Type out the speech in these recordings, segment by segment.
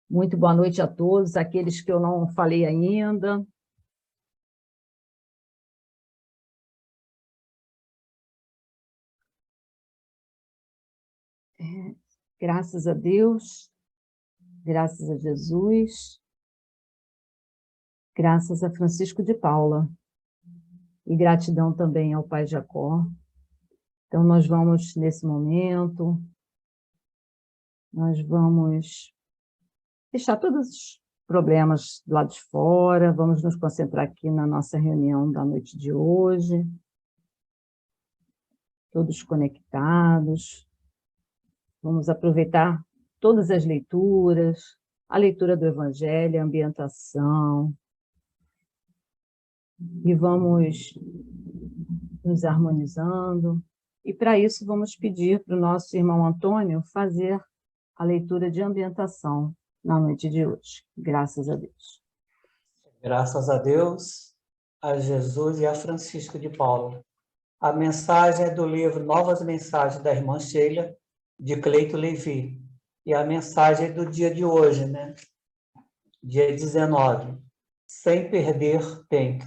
Muito boa noite a todos, aqueles que eu não falei ainda. Graças a Deus, graças a Jesus, graças a Francisco de Paula, e gratidão também ao Pai Jacó. Então, nós vamos, nesse momento, nós vamos deixar todos os problemas do lado de fora, vamos nos concentrar aqui na nossa reunião da noite de hoje, todos conectados. Vamos aproveitar todas as leituras, a leitura do Evangelho, a ambientação, e vamos nos harmonizando. E, para isso, vamos pedir para o nosso irmão Antônio fazer a leitura de ambientação na noite de hoje. Graças a Deus. Graças a Deus, a Jesus e a Francisco de Paula. A mensagem é do livro Novas Mensagens da Irmã Sheila, de Cleito Levi. E a mensagem é do dia de hoje, né? Dia 19. Sem perder tempo.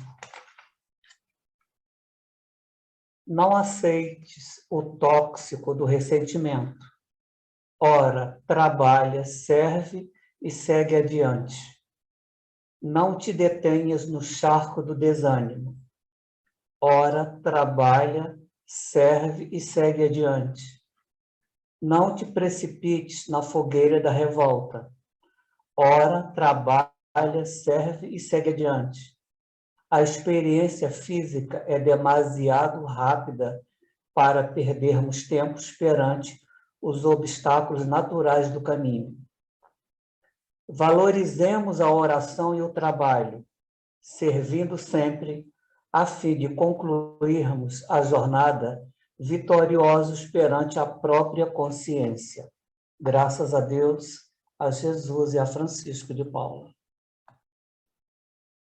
Não aceites o tóxico do ressentimento. Ora, trabalha, serve e segue adiante. Não te detenhas no charco do desânimo. Ora, trabalha, serve e segue adiante. Não te precipites na fogueira da revolta. Ora, trabalha, serve e segue adiante. A experiência física é demasiado rápida para perdermos tempo perante os obstáculos naturais do caminho. Valorizemos a oração e o trabalho, servindo sempre, a fim de concluirmos a jornada vitoriosos perante a própria consciência. Graças a Deus, a Jesus e a Francisco de Paula.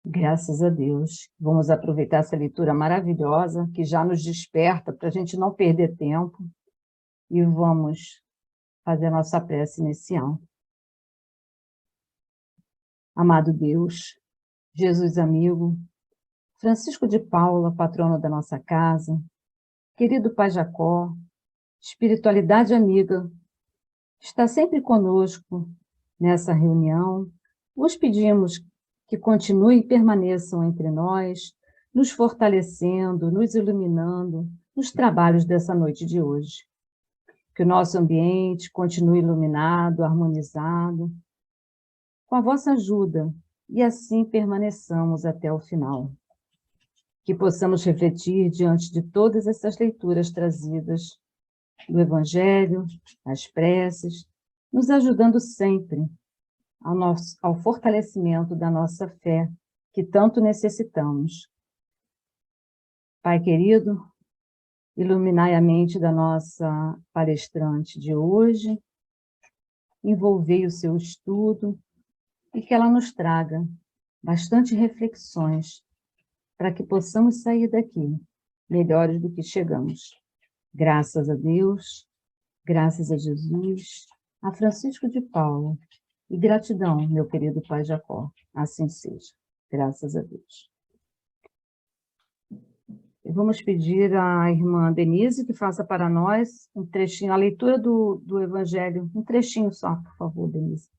Graças a Deus. Vamos aproveitar essa leitura maravilhosa, que já nos desperta para a gente não perder tempo, e vamos fazer a nossa prece inicial. Amado Deus, Jesus amigo, Francisco de Paula, patrono da nossa casa, querido Pai Jacó, espiritualidade amiga, está sempre conosco nessa reunião. Vos pedimos que continuem e permaneçam entre nós, nos fortalecendo, nos iluminando nos trabalhos dessa noite de hoje. Que o nosso ambiente continue iluminado, harmonizado, com a vossa ajuda, e assim permaneçamos até o final. Que possamos refletir diante de todas essas leituras trazidas do Evangelho, as preces, nos ajudando sempre ao fortalecimento da nossa fé, que tanto necessitamos. Pai querido, iluminai a mente da nossa palestrante de hoje, envolvei o seu estudo e que ela nos traga bastante reflexões para que possamos sair daqui melhores do que chegamos. Graças a Deus, graças a Jesus, a Francisco de Paula, e gratidão, meu querido Pai Jacó. Assim seja. Graças a Deus. E vamos pedir à irmã Denise que faça para nós um trechinho, a leitura do Evangelho, um trechinho só, por favor, Denise.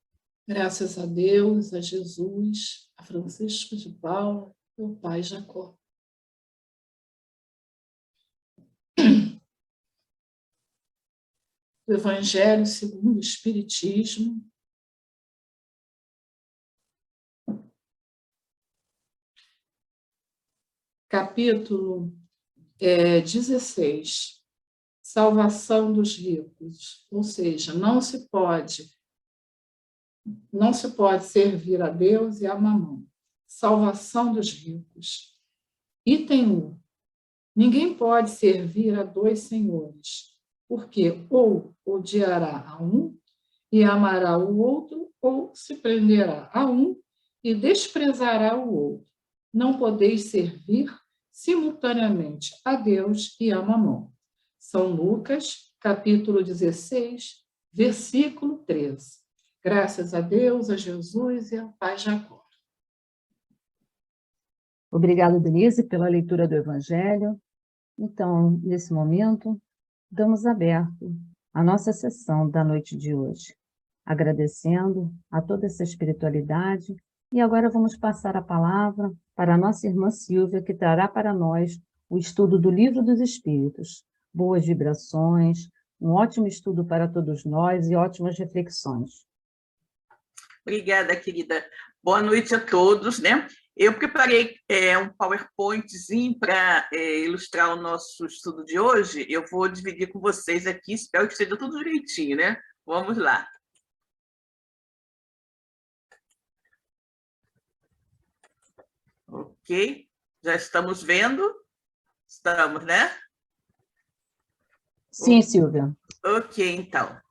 Graças a Deus, a Jesus, a Francisco de Paula, meu Pai Jacó. O Evangelho segundo o Espiritismo, capítulo 16, salvação dos ricos, ou seja, não se pode servir a Deus e a Mamão. Salvação dos ricos. Item 1. Ninguém pode servir a dois senhores, porque ou odiará a um e amará o outro, ou se prenderá a um e desprezará o outro. Não podeis servir simultaneamente a Deus e a Mamão. São Lucas, capítulo 16, versículo 13. Graças a Deus, a Jesus e ao Pai Jacó. Obrigada, Denise, pela leitura do Evangelho. Então, nesse momento, damos aberto a nossa sessão da noite de hoje, agradecendo a toda essa espiritualidade. E agora vamos passar a palavra para a nossa irmã Silvia, que trará para nós o estudo do Livro dos Espíritos. Boas vibrações, um ótimo estudo para todos nós e ótimas reflexões. Obrigada, querida. Boa noite a todos, né? Eu preparei um PowerPointzinho para ilustrar o nosso estudo de hoje. Eu vou dividir com vocês aqui, espero que esteja tudo direitinho, né? Vamos lá. Ok, já estamos vendo? Estamos, né? Sim, Silvia. Ok, então.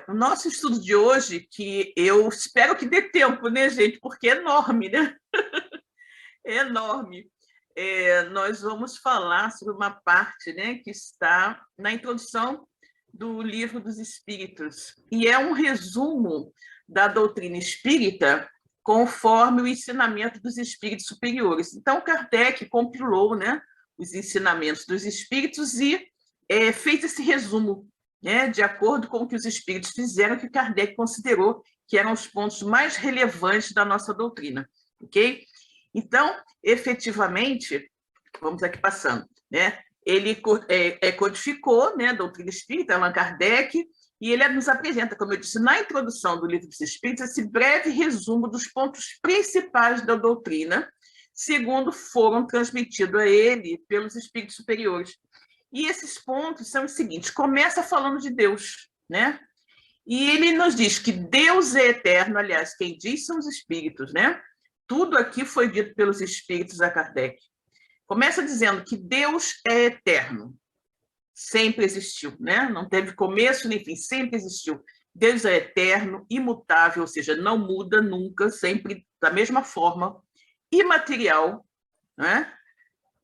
O nosso estudo de hoje, que eu espero que dê tempo, né, gente? Porque é enorme, né? É enorme. Nós vamos falar sobre uma parte, né, que está na introdução do Livro dos Espíritos. E é um resumo da doutrina espírita conforme o ensinamento dos espíritos superiores. Então, Kardec compilou, né, os ensinamentos dos espíritos e fez esse resumo, né, de acordo com o que os espíritos fizeram, que Kardec considerou que eram os pontos mais relevantes da nossa doutrina, ok? Então, efetivamente, vamos aqui passando, né? Ele codificou, né, a doutrina espírita, Allan Kardec, e ele nos apresenta, como eu disse, na introdução do Livro dos Espíritos, esse breve resumo dos pontos principais da doutrina, segundo foram transmitidos a ele pelos espíritos superiores. E esses pontos são os seguintes: começa falando de Deus, né? E ele nos diz que Deus é eterno, aliás, quem diz são os espíritos, né? Tudo aqui foi dito pelos espíritos a Kardec. Começa dizendo que Deus é eterno, sempre existiu, né? Não teve começo nem fim, sempre existiu. Deus é eterno, imutável, ou seja, não muda nunca, sempre da mesma forma, imaterial, né?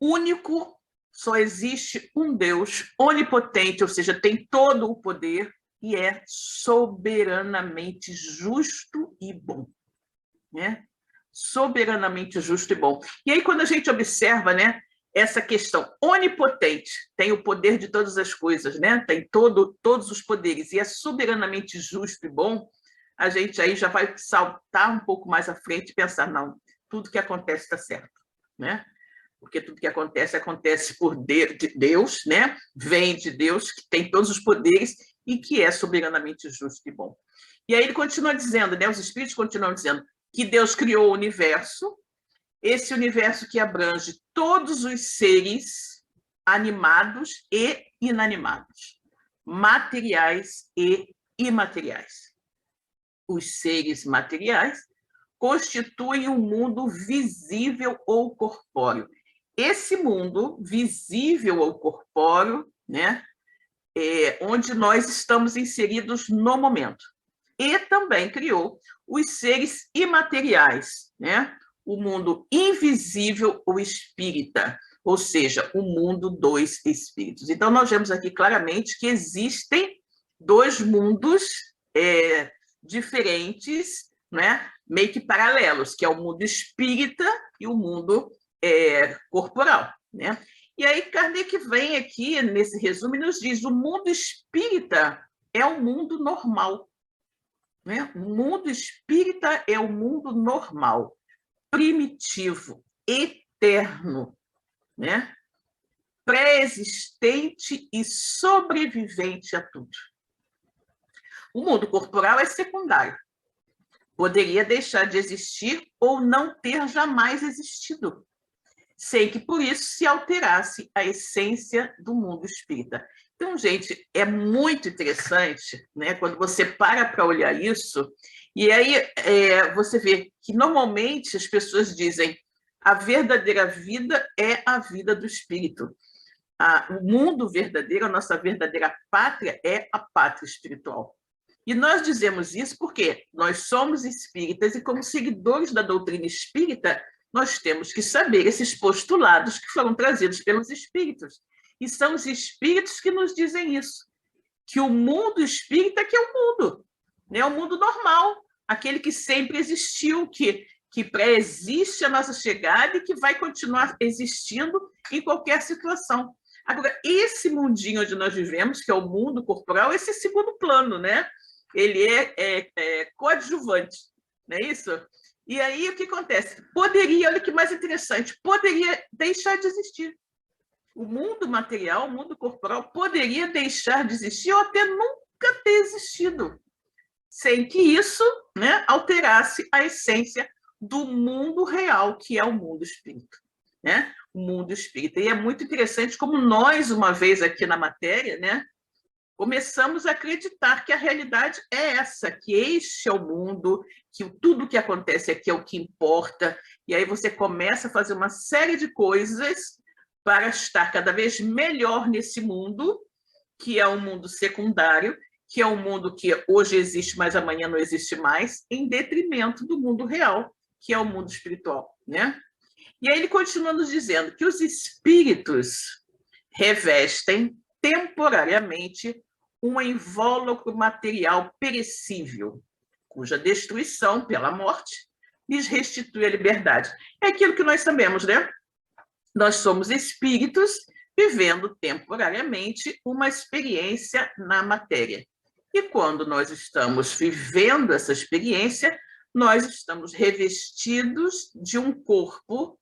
Único, só existe um Deus, onipotente, ou seja, tem todo o poder e é soberanamente justo e bom, né? Soberanamente justo e bom. E aí, quando a gente observa, né, essa questão onipotente, tem o poder de todas as coisas, né? Tem todos os poderes, e é soberanamente justo e bom, a gente aí já vai saltar um pouco mais à frente e pensar, não, tudo que acontece está certo, né? Porque tudo que acontece por Deus, né? Vem de Deus, que tem todos os poderes e que é soberanamente justo e bom. E aí ele continua dizendo, né? Os espíritos continuam dizendo que Deus criou o universo, esse universo que abrange todos os seres animados e inanimados, materiais e imateriais. Os seres materiais constituem um mundo visível ou corpóreo. Esse mundo visível ou corpóreo, né, onde nós estamos inseridos no momento. E também criou os seres imateriais, né? O mundo invisível ou espírita, ou seja, o mundo dos espíritos. Então, nós vemos aqui claramente que existem dois mundos diferentes, né? Meio que paralelos, que é o mundo espírita e o mundo corporal, né? E aí Kardec vem aqui nesse resumo e nos diz: o mundo espírita é o mundo normal, né? O mundo espírita é o mundo normal, primitivo, eterno, né? Pré-existente e sobrevivente a tudo. O mundo corporal é secundário. Poderia deixar de existir ou não ter jamais existido, sem que por isso se alterasse a essência do mundo espírita. Então, gente, é muito interessante, né, quando você para olhar isso, e aí você vê que normalmente as pessoas dizem a verdadeira vida é a vida do espírito. O mundo verdadeiro, a nossa verdadeira pátria é a pátria espiritual. E nós dizemos isso porque nós somos espíritas e, como seguidores da doutrina espírita, nós temos que saber esses postulados que foram trazidos pelos espíritos. E são os espíritos que nos dizem isso, que o mundo espírita que é o mundo. né? O mundo normal, aquele que sempre existiu, que pré-existe a nossa chegada e que vai continuar existindo em qualquer situação. Agora, esse mundinho onde nós vivemos, que é o mundo corporal, esse é segundo plano, né? Ele é coadjuvante, não é isso? E aí, o que acontece? Poderia, olha que mais interessante, poderia deixar de existir. O mundo material, o mundo corporal, poderia deixar de existir ou até nunca ter existido, sem que isso, né, alterasse a essência do mundo real, que é o mundo espírita, né? O mundo espírita. E é muito interessante como nós, uma vez aqui na matéria, né, começamos a acreditar que a realidade é essa, que este é o mundo, que tudo que acontece aqui é o que importa, e aí você começa a fazer uma série de coisas para estar cada vez melhor nesse mundo, que é um mundo secundário, que é um mundo que hoje existe, mas amanhã não existe mais, em detrimento do mundo real, que é o mundo espiritual, né? E aí ele continua nos dizendo que os espíritos revestem temporariamente um invólucro material perecível, cuja destruição pela morte lhes restitui a liberdade. É aquilo que nós sabemos, né? Nós somos espíritos vivendo temporariamente uma experiência na matéria. E quando nós estamos vivendo essa experiência, nós estamos revestidos de um corpo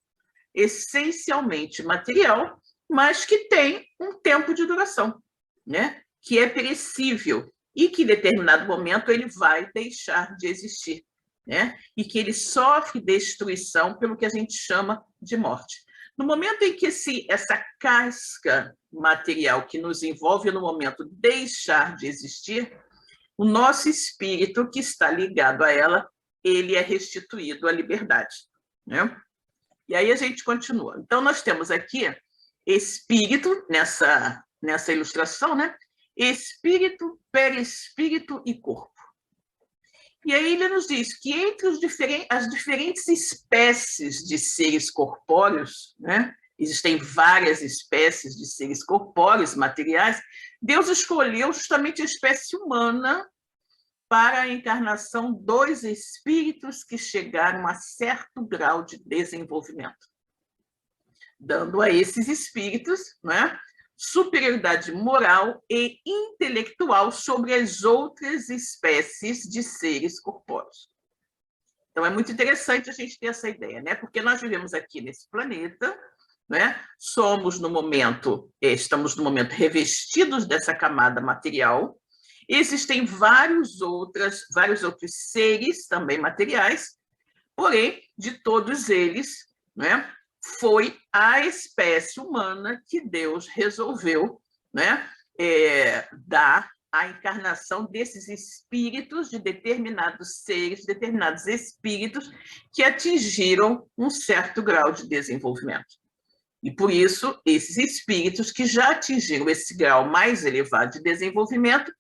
essencialmente material, mas que tem um tempo de duração, né? Que é perecível e que em determinado momento ele vai deixar de existir, né? E que ele sofre destruição pelo que a gente chama de morte. No momento em que essa casca material que nos envolve no momento deixar de existir, o nosso espírito que está ligado a ela, ele é restituído à liberdade, né? E aí a gente continua. Então, nós temos aqui espírito, nessa ilustração, né? Espírito, perispírito e corpo. E aí ele nos diz que entre as diferentes espécies de seres corpóreos, né? Existem várias espécies de seres corpóreos, materiais, Deus escolheu justamente a espécie humana para a encarnação dos espíritos que chegaram a certo grau de desenvolvimento, dando a esses espíritos, né, superioridade moral e intelectual sobre as outras espécies de seres corpóreos. Então, é muito interessante a gente ter essa ideia, né? Porque nós vivemos aqui nesse planeta, né? Estamos no momento revestidos dessa camada material. Existem vários outros seres também materiais, porém, de todos eles, né, foi a espécie humana que Deus resolveu, né, dar a encarnação desses espíritos de determinados seres, determinados espíritos que atingiram um certo grau de desenvolvimento. E, por isso, esses espíritos que já atingiram esse grau mais elevado de desenvolvimento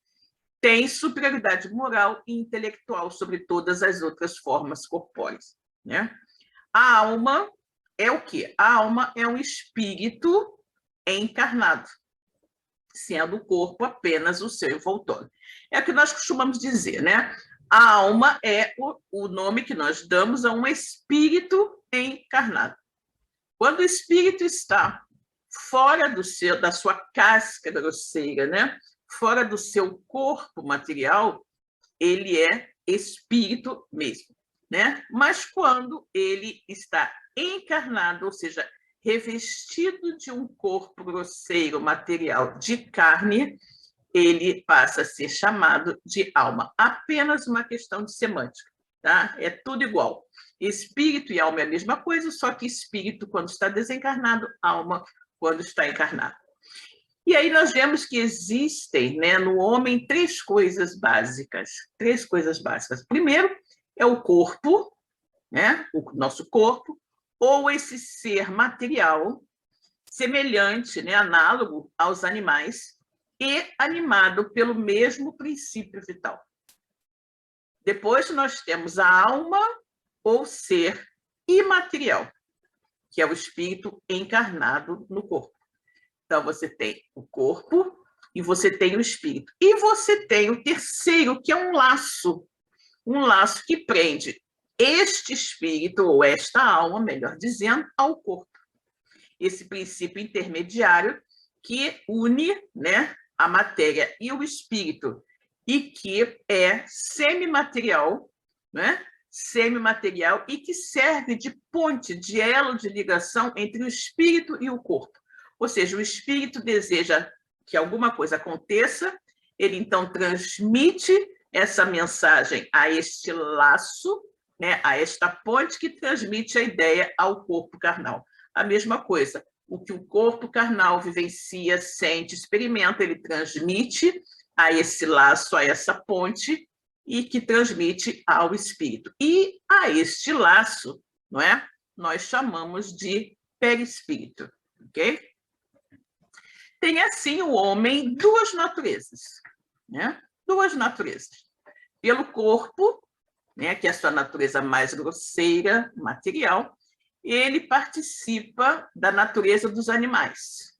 têm superioridade moral e intelectual sobre todas as outras formas corpóreas, né? A alma é o quê? A alma é um espírito encarnado, sendo o corpo apenas o seu envoltório. É o que nós costumamos dizer, né? A alma é o nome que nós damos a um espírito encarnado. Quando o espírito está fora da sua casca grosseira, né? Fora do seu corpo material, ele é espírito mesmo, né? Mas quando ele está encarnado, ou seja, revestido de um corpo grosseiro material de carne, ele passa a ser chamado de alma. Apenas uma questão de semântica, tá? É tudo igual. Espírito e alma é a mesma coisa, só que espírito quando está desencarnado, alma quando está encarnado. E aí nós vemos que existem, né, no homem três coisas básicas. Primeiro é o corpo, né, o nosso corpo, ou esse ser material semelhante, né, análogo aos animais e animado pelo mesmo princípio vital. Depois nós temos a alma ou ser imaterial, que é o espírito encarnado no corpo. Então, você tem o corpo, e você tem o espírito. E você tem o terceiro, que é um laço que prende este espírito, ou esta alma, melhor dizendo, ao corpo. Esse princípio intermediário que une, né, a matéria e o espírito, e que é semimaterial, né? Semimaterial, e que serve de ponte, de elo de ligação entre o espírito e o corpo. Ou seja, o espírito deseja que alguma coisa aconteça, ele então transmite essa mensagem a este laço, né, a esta ponte que transmite a ideia ao corpo carnal. A mesma coisa, o que o corpo carnal vivencia, sente, experimenta, ele transmite a esse laço, a essa ponte, e que transmite ao espírito. E a este laço, não é? Nós chamamos de perispírito, ok? Tem, assim, o homem duas naturezas, né? Duas naturezas. Pelo corpo, né, que é a sua natureza mais grosseira, material, ele participa da natureza dos animais,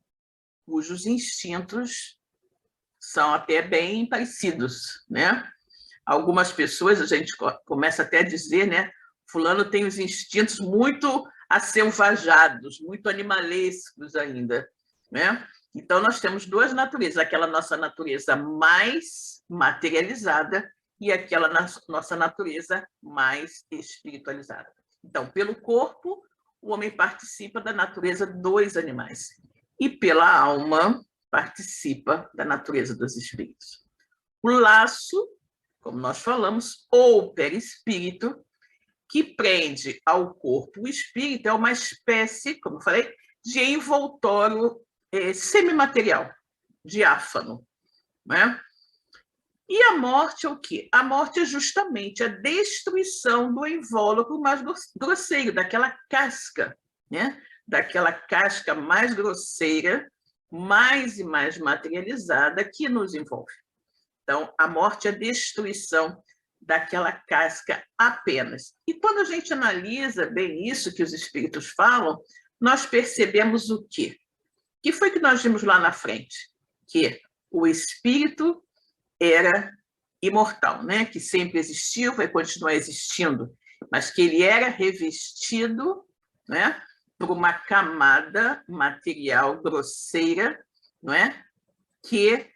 cujos instintos são até bem parecidos, né? Algumas pessoas, a gente começa até a dizer, né? Fulano tem os instintos muito acelvajados, muito animalescos ainda, né? Então, nós temos duas naturezas, aquela nossa natureza mais materializada e aquela nossa natureza mais espiritualizada. Então, pelo corpo, o homem participa da natureza dos animais, e pela alma participa da natureza dos espíritos. O laço, como nós falamos, ou perispírito, que prende ao corpo o espírito, é uma espécie, como eu falei, de envoltório semimaterial, diáfano, né? E a morte é o quê? A morte é justamente a destruição do invólucro mais grosseiro, daquela casca, né? Daquela casca mais grosseira, mais e mais materializada que nos envolve. Então, a morte é a destruição daquela casca apenas. E quando a gente analisa bem isso que os espíritos falam, nós percebemos o quê? O que foi que nós vimos lá na frente? Que o espírito era imortal, né? Que sempre existiu, vai continuar existindo, mas que ele era revestido, né, por uma camada material grosseira, não é? Que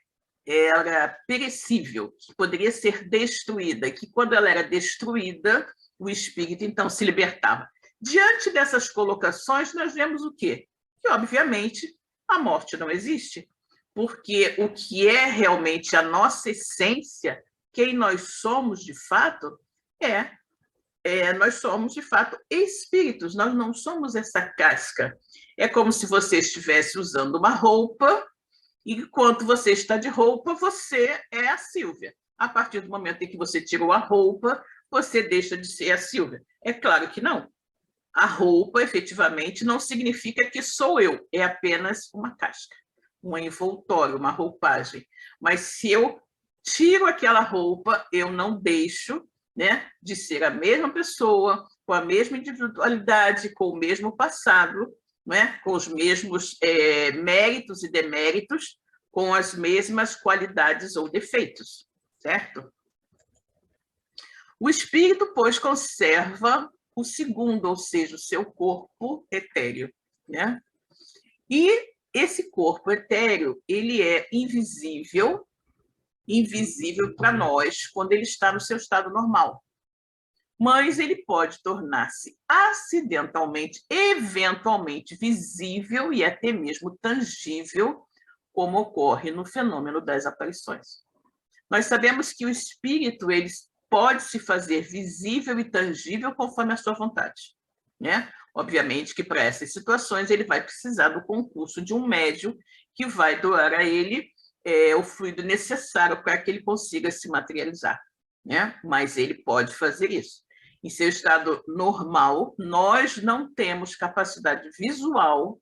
era perecível, que poderia ser destruída, e que quando ela era destruída, o espírito então se libertava. Diante dessas colocações, nós vemos o quê? Que, obviamente, a morte não existe, porque o que é realmente a nossa essência, quem nós somos de fato, nós somos de fato espíritos, nós não somos essa casca. É como se você estivesse usando uma roupa, e enquanto você está de roupa, você é a Sílvia. A partir do momento em que você tirou a roupa, você deixa de ser a Sílvia. É claro que não. A roupa, efetivamente, não significa que sou eu, é apenas uma casca, um envoltório, uma roupagem. Mas se eu tiro aquela roupa, eu não deixo, né, de ser a mesma pessoa, com a mesma individualidade, com o mesmo passado, né, com os mesmos méritos e deméritos, com as mesmas qualidades ou defeitos, certo? O espírito, pois, conserva o segundo, ou seja, o seu corpo etéreo, né? E esse corpo etéreo, ele é invisível para nós quando ele está no seu estado normal. Mas ele pode tornar-se acidentalmente, eventualmente visível e até mesmo tangível, como ocorre no fenômeno das aparições. Nós sabemos que o espírito ele pode se fazer visível e tangível conforme a sua vontade, né? Obviamente que para essas situações ele vai precisar do concurso de um médium que vai doar a ele o fluido necessário para que ele consiga se materializar, né? Mas ele pode fazer isso. Em seu estado normal, nós não temos capacidade visual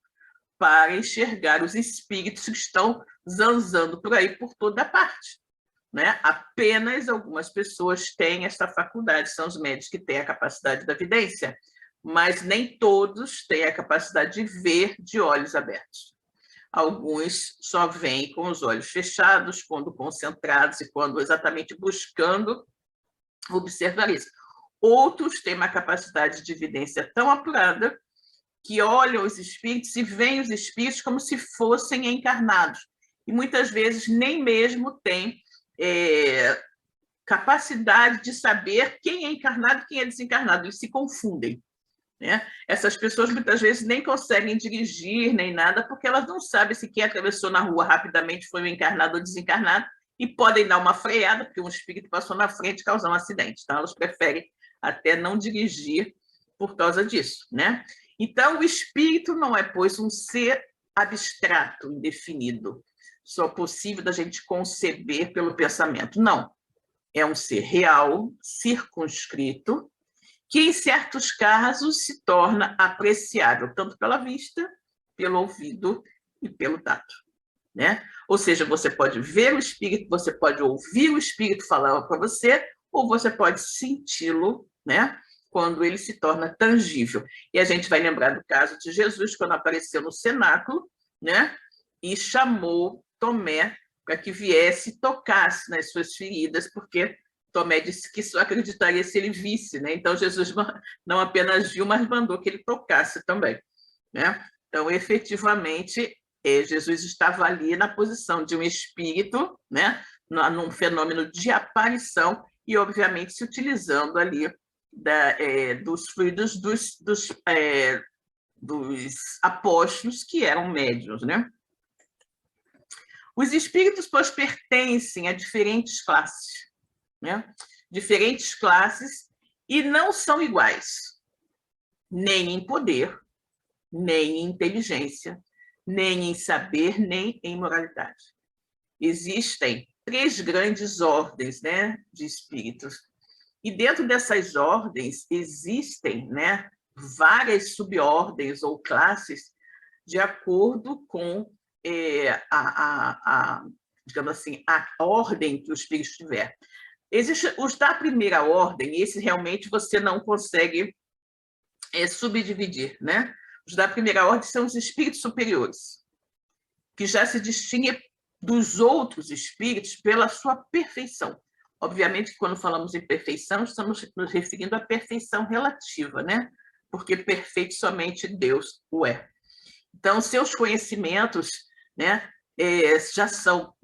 para enxergar os espíritos que estão zanzando por aí por toda parte, né? Apenas algumas pessoas têm essa faculdade, são os médios que têm a capacidade da vidência, mas nem todos têm a capacidade de ver de olhos abertos. Alguns só veem com os olhos fechados, quando concentrados e quando exatamente buscando observar isso. Outros têm uma capacidade de evidência tão apurada que olham os espíritos e veem os espíritos como se fossem encarnados. E muitas vezes nem mesmo têm capacidade de saber quem é encarnado e quem é desencarnado. Eles se confundem, né? Essas pessoas muitas vezes nem conseguem dirigir nem nada, porque elas não sabem se quem atravessou na rua rapidamente foi um encarnado ou desencarnado, e podem dar uma freada, porque um espírito passou na frente e causou um acidente. Então, elas preferem até não dirigir por causa disso, né? Então, o espírito não é, pois, um ser abstrato, indefinido, só possível da gente conceber pelo pensamento. Não. É um ser real, circunscrito, que, em certos casos, se torna apreciável, tanto pela vista, pelo ouvido e pelo tato, né? Ou seja, você pode ver o espírito, você pode ouvir o espírito falar para você, ou você pode senti-lo, né? Quando ele se torna tangível. E a gente vai lembrar do caso de Jesus, quando apareceu no cenáculo, né? E chamou Tomé para que viesse e tocasse nas suas feridas, porque Tomé disse que só acreditaria se ele visse, né? Então, Jesus não apenas viu, mas mandou que ele tocasse também, né? Então, efetivamente, Jesus estava ali na posição de um espírito, né? Num fenômeno de aparição e, obviamente, se utilizando ali dos fluidos dos apóstolos, que eram médiuns, né? Os espíritos, pois, pertencem a diferentes classes, né? Diferentes classes, e não são iguais, nem em poder, nem em inteligência, nem em saber, nem em moralidade. Existem 3 grandes ordens, né, de espíritos, e dentro dessas ordens existem, né, várias subordens ou classes de acordo com digamos assim, a ordem que o espírito tiver. Existe os da primeira ordem, esse realmente você não consegue subdividir, né? Os da primeira ordem são os espíritos superiores, que já se distinguem dos outros espíritos pela sua perfeição. Obviamente que quando falamos em perfeição, estamos nos referindo à perfeição relativa, né? Porque perfeito somente Deus o é. Então, seus conhecimentos, né, já são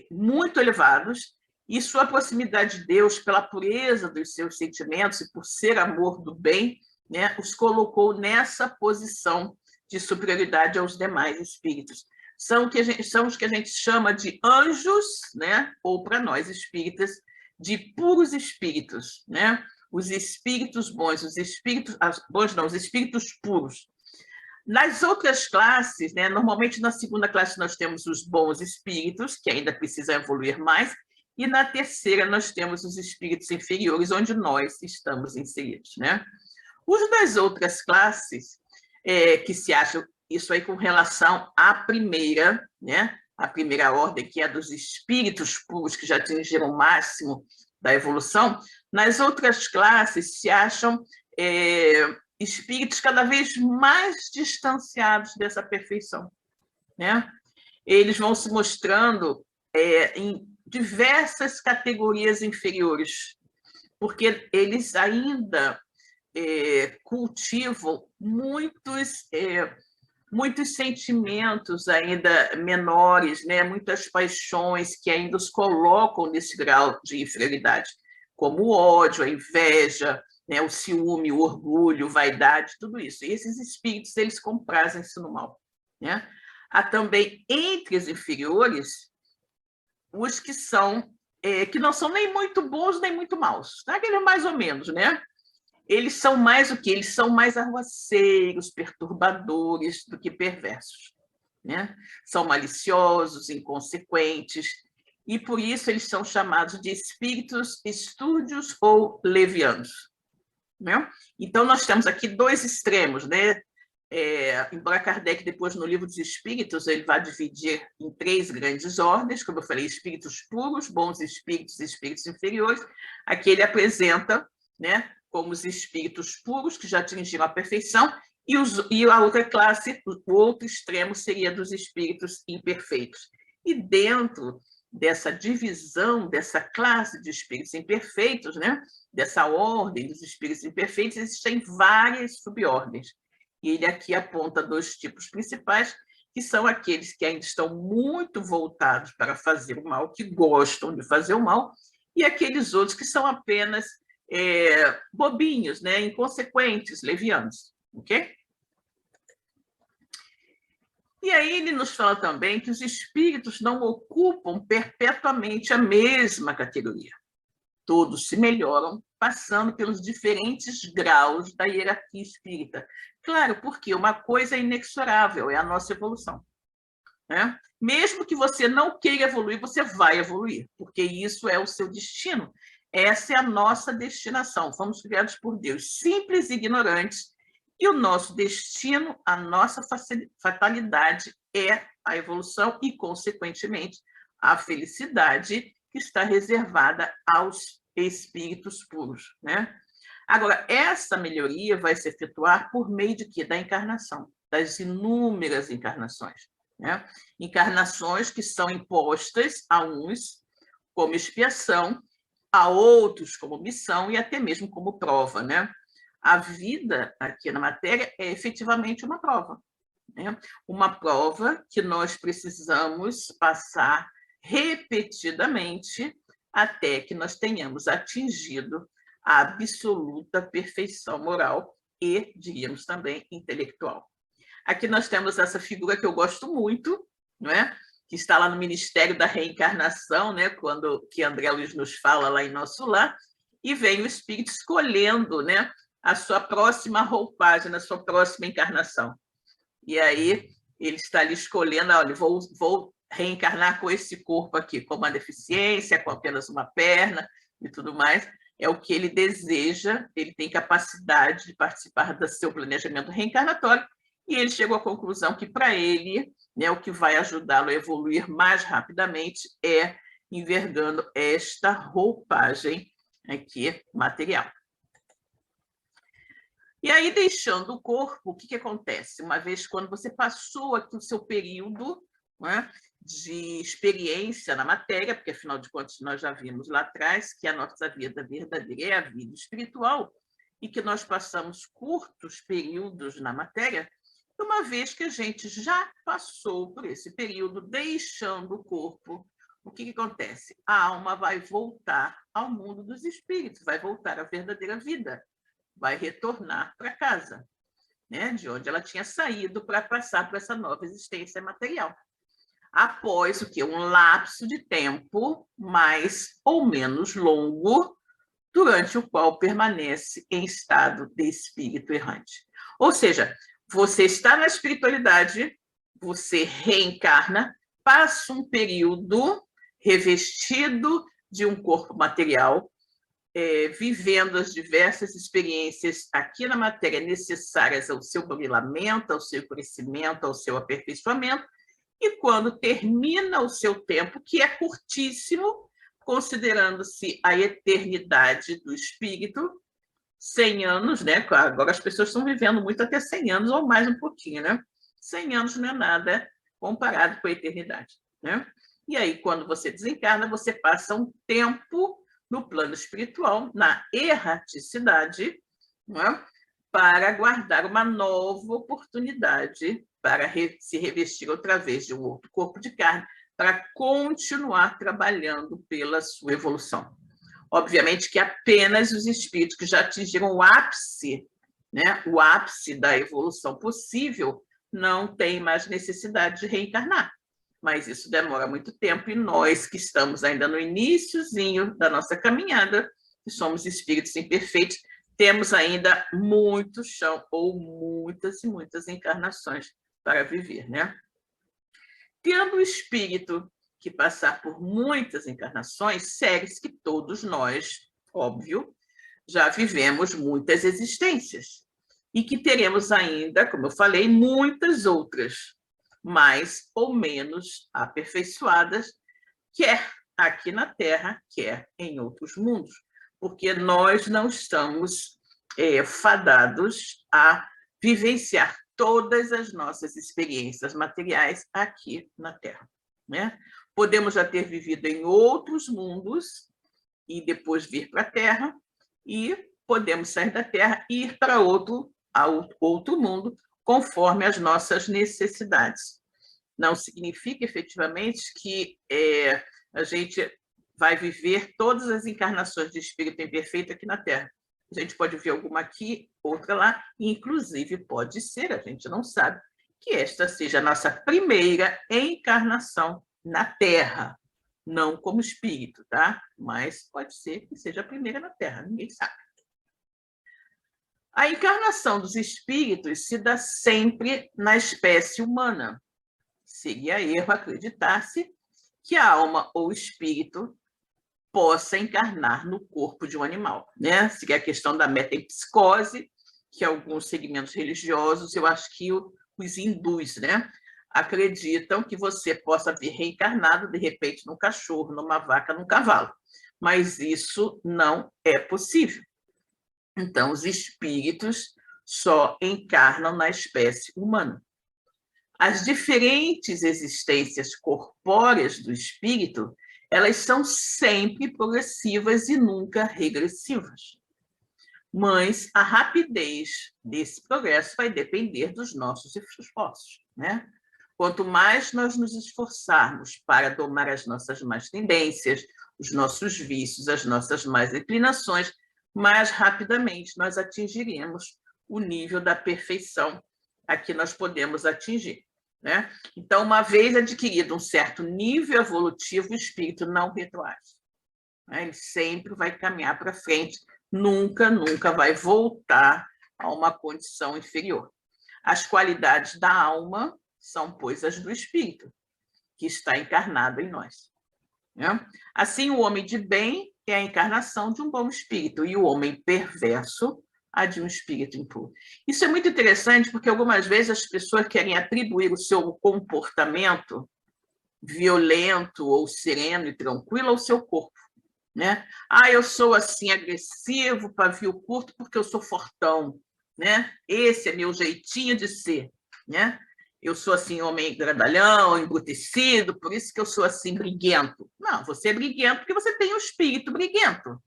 muito elevados, e sua proximidade de Deus, pela pureza dos seus sentimentos e por ser amor do bem, né, os colocou nessa posição de superioridade aos demais espíritos. São os que a gente chama de anjos, né, ou para nós espíritas, de puros espíritos, né? Os espíritos bons, os espíritos bons não, os espíritos puros. Nas outras classes, né, normalmente na segunda classe nós temos os bons espíritos, que ainda precisam evoluir mais, e na terceira nós temos os espíritos inferiores, onde nós estamos inseridos, né? Os das outras classes, que se acham isso aí com relação à primeira, né? A primeira ordem, que é dos espíritos puros, que já atingiram o máximo da evolução, nas outras classes se acham espíritos cada vez mais distanciados dessa perfeição, né? Eles vão se mostrando em diversas categorias inferiores, porque eles ainda cultivam muitos sentimentos ainda menores, né? Muitas paixões que ainda os colocam nesse grau de inferioridade, como o ódio, a inveja, né? O ciúme, o orgulho, vaidade, tudo isso. E esses espíritos, eles comprazem-se no mal, né? Há também, entre os inferiores, os que não são nem muito bons nem muito maus, tá? Aquele mais ou menos, né? Eles são mais o quê? Eles são mais arruaceiros, perturbadores do que perversos, né? São maliciosos, inconsequentes, e por isso eles são chamados de espíritos estúrdios ou levianos, né? Então, nós temos aqui 2 extremos, né? Embora Kardec, depois, no Livro dos Espíritos, ele vai dividir em 3 grandes ordens, como eu falei, espíritos puros, bons espíritos e espíritos inferiores. Aqui ele apresenta, né, como os espíritos puros, que já atingiram a perfeição, E a outra classe, o outro extremo, seria dos espíritos imperfeitos. E dentro dessa divisão, dessa classe de espíritos imperfeitos, né? Dessa ordem dos espíritos imperfeitos, existem várias subordens. E ele aqui aponta 2 tipos principais, que são aqueles que ainda estão muito voltados para fazer o mal, que gostam de fazer o mal, e aqueles outros que são apenas bobinhos, né? Inconsequentes, levianos. Ok? E aí ele nos fala também que os espíritos não ocupam perpetuamente a mesma categoria. Todos se melhoram passando pelos diferentes graus da hierarquia espírita. Claro, porque uma coisa é inexorável, é a nossa evolução. Né? Mesmo que você não queira evoluir, você vai evoluir, porque isso é o seu destino. Essa é a nossa destinação. Fomos criados por Deus, simples e ignorantes, e o nosso destino, a nossa fatalidade é a evolução e, consequentemente, a felicidade que está reservada aos espíritos puros. Né? Agora, essa melhoria vai se efetuar por meio de quê? Da encarnação, das inúmeras encarnações. Né? Encarnações que são impostas a uns como expiação, a outros como missão e até mesmo como prova. Né? A vida aqui na matéria é efetivamente uma prova. Né? Uma prova que nós precisamos passar repetidamente até que nós tenhamos atingido a absoluta perfeição moral e, diríamos também, intelectual. Aqui nós temos essa figura que eu gosto muito, não é? Que está lá no Ministério da Reencarnação, né? Que André Luiz nos fala lá em Nosso Lar, e vem o espírito escolhendo, né? A sua próxima roupagem, a sua próxima encarnação. E aí ele está ali escolhendo, olha, vou reencarnar com esse corpo aqui, com uma deficiência, com apenas uma perna e tudo mais. É o que ele deseja, ele tem capacidade de participar do seu planejamento reencarnatório, e ele chegou à conclusão que, para ele, né, o que vai ajudá-lo a evoluir mais rapidamente é envergando esta roupagem aqui material. E aí, deixando o corpo, o que acontece? Uma vez quando você passou aqui o seu período, né, de experiência na matéria, porque, afinal de contas, nós já vimos lá atrás que a nossa vida verdadeira é a vida espiritual e que nós passamos curtos períodos na matéria, uma vez que a gente já passou por esse período, deixando o corpo, o que acontece? A alma vai voltar ao mundo dos espíritos, vai voltar à verdadeira vida, vai retornar para casa, né? De onde ela tinha saído para passar por essa nova existência material. Após o quê? Um lapso de tempo mais ou menos longo, durante o qual permanece em estado de espírito errante. Ou seja, você está na espiritualidade, você reencarna, passa um período revestido de um corpo material, vivendo as diversas experiências aqui na matéria necessárias ao seu burilamento, ao seu crescimento, ao seu aperfeiçoamento, e quando termina o seu tempo, que é curtíssimo, considerando-se a eternidade do espírito, 100 anos, né? Agora as pessoas estão vivendo muito até 100 anos ou mais um pouquinho, né? 100 anos não é nada comparado com a eternidade, né? E aí, quando você desencarna, você passa um tempo no plano espiritual, na erraticidade, né? Para aguardar uma nova oportunidade para se revestir outra vez de um outro corpo de carne, para continuar trabalhando pela sua evolução. Obviamente que apenas os espíritos que já atingiram o ápice, né, o ápice da evolução possível, não têm mais necessidade de reencarnar. Mas isso demora muito tempo, e nós que estamos ainda no iniciozinho da nossa caminhada, que somos espíritos imperfeitos, temos ainda muito chão, ou muitas e muitas encarnações para viver, né? Tendo o espírito que passar por muitas encarnações, segue-se que todos nós, óbvio, já vivemos muitas existências e que teremos ainda, como eu falei, muitas outras, mais ou menos aperfeiçoadas, quer aqui na Terra, quer em outros mundos, porque nós não estamos fadados a vivenciar todas as nossas experiências materiais aqui na Terra, né? Podemos já ter vivido em outros mundos e depois vir para a Terra, e podemos sair da Terra e ir para outro mundo, conforme as nossas necessidades. Não significa, efetivamente, que a gente vai viver todas as encarnações de espírito imperfeito aqui na Terra. A gente pode ver alguma aqui, outra lá, inclusive pode ser, a gente não sabe, que esta seja a nossa primeira encarnação na Terra, não como espírito, tá? Mas pode ser que seja a primeira na Terra, ninguém sabe. A encarnação dos espíritos se dá sempre na espécie humana. Seria erro acreditar-se que a alma ou espírito possa encarnar no corpo de um animal, né? Seria a questão da metempsicose, que alguns segmentos religiosos, eu acho que os hindus, né, acreditam que você possa vir reencarnado, de repente, num cachorro, numa vaca, num cavalo. Mas isso não é possível. Então, os espíritos só encarnam na espécie humana. As diferentes existências corpóreas do espírito, elas são sempre progressivas e nunca regressivas. Mas a rapidez desse progresso vai depender dos nossos esforços, né? Quanto mais nós nos esforçarmos para domar as nossas más tendências, os nossos vícios, as nossas más inclinações, mais rapidamente nós atingiremos o nível da perfeição a que nós podemos atingir, né? Então, uma vez adquirido um certo nível evolutivo, o espírito não retroage, né? Ele sempre vai caminhar para frente, nunca vai voltar a uma condição inferior. As qualidades da alma são, pois, as do espírito, que está encarnado em nós, né? Assim, o homem de bem é a encarnação de um bom espírito, e o homem perverso a de um espírito impuro. Isso é muito interessante, porque algumas vezes as pessoas querem atribuir o seu comportamento violento ou sereno e tranquilo ao seu corpo, né? Ah, eu sou assim agressivo, pavio curto, porque eu sou fortão, né? Esse é meu jeitinho de ser, né? Eu sou assim homem grandalhão, embrutecido, por isso que eu sou assim briguento. Não, você é briguento porque você tem um espírito briguento.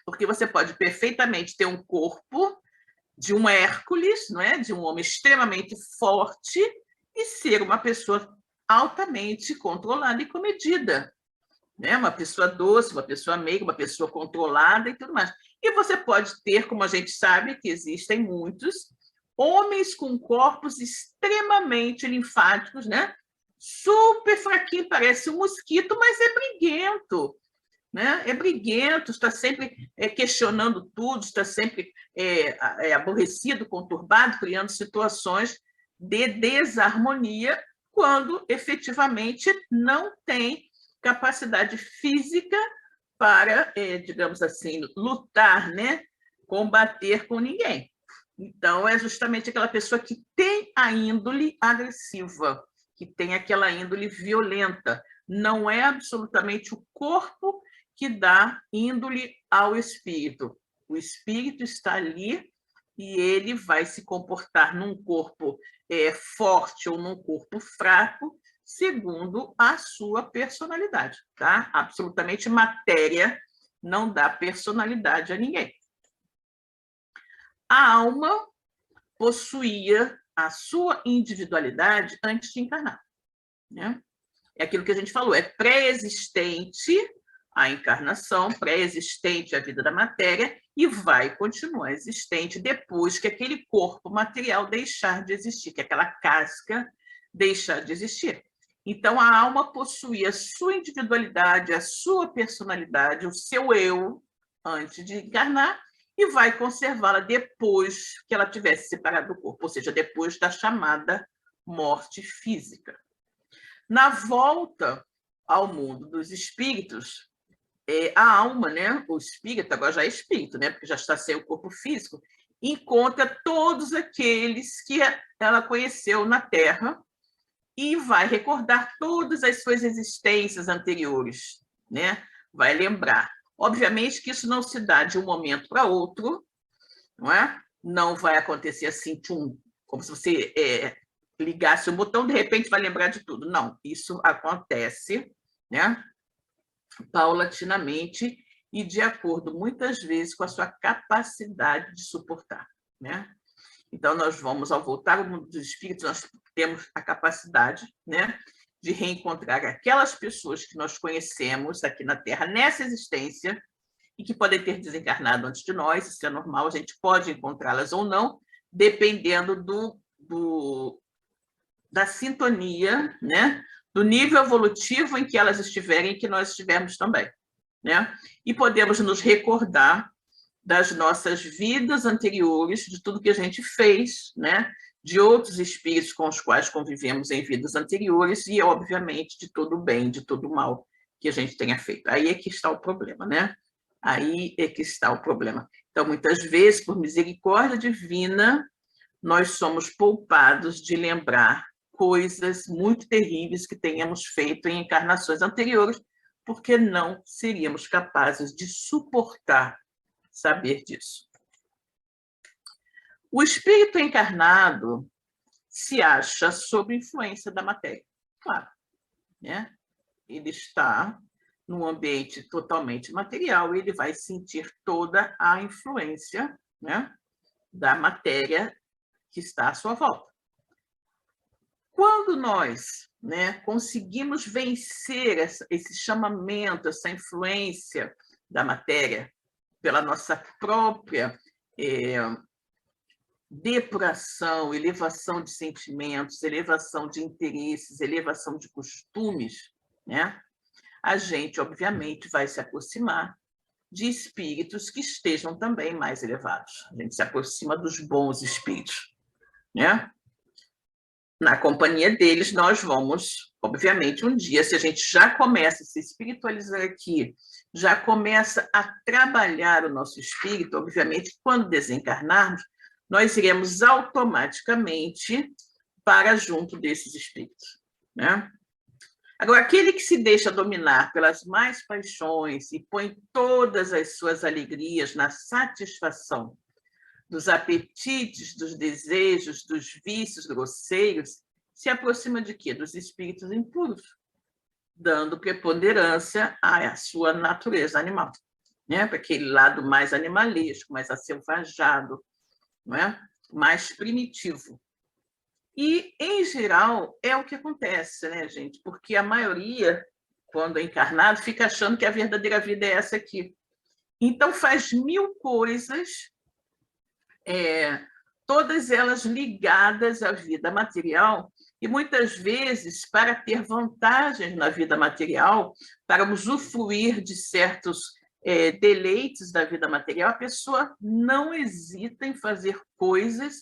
Porque você pode perfeitamente ter um corpo de um Hércules, não é? De um homem extremamente forte, e ser uma pessoa altamente controlada e comedida, né? Uma pessoa doce, uma pessoa meiga, uma pessoa controlada e tudo mais. E você pode ter, como a gente sabe, que existem muitos homens com corpos extremamente linfáticos, né? Super fraquinho, parece um mosquito, mas é briguento, né? É briguento, está sempre questionando tudo, está sempre aborrecido, conturbado, criando situações de desarmonia, quando efetivamente não tem capacidade física para, digamos assim, lutar, né? Combater com ninguém. Então, é justamente aquela pessoa que tem a índole agressiva, que tem aquela índole violenta. Não é absolutamente o corpo que dá índole ao espírito. O espírito está ali e ele vai se comportar num corpo forte ou num corpo fraco, segundo a sua personalidade, tá? Absolutamente matéria não dá personalidade a ninguém. A alma possuía a sua individualidade antes de encarnar, né? É aquilo que a gente falou, é pré-existente a encarnação, pré-existente a vida da matéria, e vai continuar existente depois que aquele corpo material deixar de existir, que aquela casca deixar de existir. Então, a alma possuía a sua individualidade, a sua personalidade, o seu eu, antes de encarnar, e vai conservá-la depois que ela tivesse separado do corpo, ou seja, depois da chamada morte física. Na volta ao mundo dos espíritos, a alma, né, o espírito, agora já é espírito, né, porque já está sem o corpo físico, encontra todos aqueles que ela conheceu na Terra e vai recordar todas as suas existências anteriores, né? Vai lembrar. Obviamente que isso não se dá de um momento para outro, não é? Não vai acontecer assim, como se você ligasse o botão, de repente vai lembrar de tudo. Não, isso acontece, né, paulatinamente e de acordo, muitas vezes, com a sua capacidade de suportar, né? Então, nós vamos, ao voltar ao mundo dos espíritos, nós temos a capacidade, né, de reencontrar aquelas pessoas que nós conhecemos aqui na Terra, nessa existência, e que podem ter desencarnado antes de nós, isso é normal, a gente pode encontrá-las ou não, dependendo da sintonia, né, do nível evolutivo em que elas estiverem e que nós estivermos também, né? E podemos nos recordar das nossas vidas anteriores, de tudo que a gente fez, né? De outros espíritos com os quais convivemos em vidas anteriores e, obviamente, de todo o bem, de todo o mal que a gente tenha feito. Aí é que está o problema, né? Aí é que está o problema. Então, muitas vezes, por misericórdia divina, nós somos poupados de lembrar coisas muito terríveis que tenhamos feito em encarnações anteriores, porque não seríamos capazes de suportar saber disso. O espírito encarnado se acha sob influência da matéria, claro, né? Ele está num ambiente totalmente material, ele vai sentir toda a influência, né, da matéria que está à sua volta. Quando nós, né, conseguimos vencer esse chamamento, essa influência da matéria, pela nossa própria depuração, elevação de sentimentos, elevação de interesses, elevação de costumes, né? A gente, obviamente, vai se aproximar de espíritos que estejam também mais elevados. A gente se aproxima dos bons espíritos, né? Na companhia deles, nós vamos, obviamente, um dia, se a gente já começa a se espiritualizar aqui, já começa a trabalhar o nosso espírito, obviamente, quando desencarnarmos, nós iremos automaticamente para junto desses espíritos, né? Agora, aquele que se deixa dominar pelas mais paixões e põe todas as suas alegrias na satisfação dos apetites, dos desejos, dos vícios grosseiros, se aproxima de quê? Dos espíritos impuros, dando preponderância à sua natureza animal, né? Para aquele lado mais animalesco, mais acelvajado, não é? Mais primitivo. E, em geral, é o que acontece, né, gente? Porque a maioria, quando é encarnado, fica achando que a verdadeira vida é essa aqui. Então, faz mil coisas, todas elas ligadas à vida material, e muitas vezes, para ter vantagens na vida material, para usufruir de certos deleites da vida material, a pessoa não hesita em fazer coisas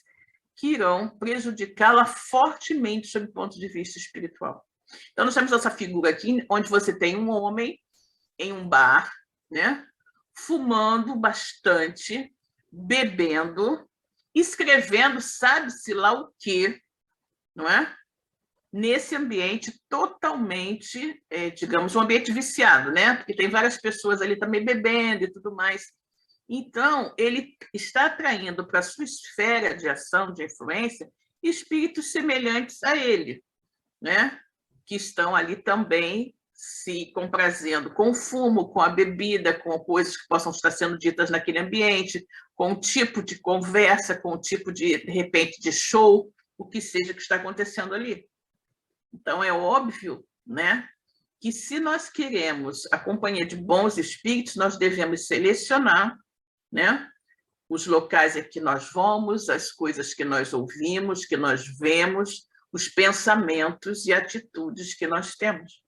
que irão prejudicá-la fortemente sob o ponto de vista espiritual. Então, nós temos essa figura aqui, onde você tem um homem em um bar, né, fumando bastante, bebendo, escrevendo sabe-se lá o quê, não é? Nesse ambiente totalmente, digamos, um ambiente viciado, né? Porque tem várias pessoas ali também bebendo e tudo mais. Então, ele está atraindo para a sua esfera de ação, de influência, espíritos semelhantes a ele, né? Que estão ali também se comprazendo com o fumo, com a bebida, com coisas que possam estar sendo ditas naquele ambiente, com um tipo de conversa, com um tipo de repente, de show, o que seja que está acontecendo ali. Então, é óbvio, né, que se nós queremos a companhia de bons espíritos, nós devemos selecionar, né, os locais em que nós vamos, as coisas que nós ouvimos, que nós vemos, os pensamentos e atitudes que nós temos.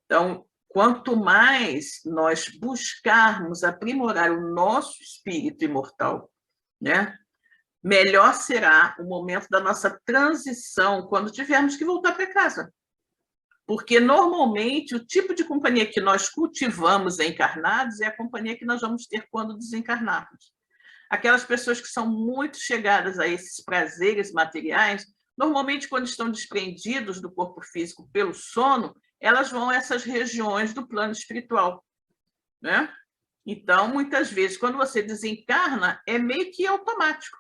Então, quanto mais nós buscarmos aprimorar o nosso espírito imortal, né, melhor será o momento da nossa transição quando tivermos que voltar para casa. Porque, normalmente, o tipo de companhia que nós cultivamos encarnados é a companhia que nós vamos ter quando desencarnarmos. Aquelas pessoas que são muito chegadas a esses prazeres materiais, normalmente, quando estão desprendidos do corpo físico pelo sono, elas vão a essas regiões do plano espiritual, né? Então, muitas vezes, quando você desencarna, é meio que automático,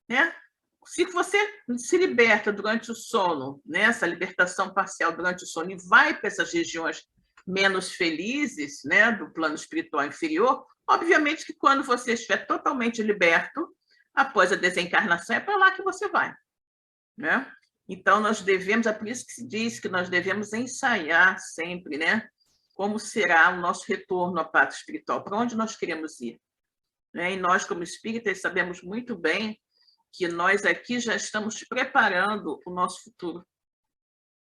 né? se você se liberta durante o sono, né, essa libertação parcial durante o sono, e vai para essas regiões menos felizes, né, do plano espiritual inferior, obviamente que quando você estiver totalmente liberto, após a desencarnação, é para lá que você vai, né? Então, nós devemos, é por isso que se diz que nós devemos ensaiar sempre, né, como será o nosso retorno à pátria espiritual, para onde nós queremos ir, né? E nós, como espíritas, sabemos muito bem que nós aqui já estamos preparando o nosso futuro,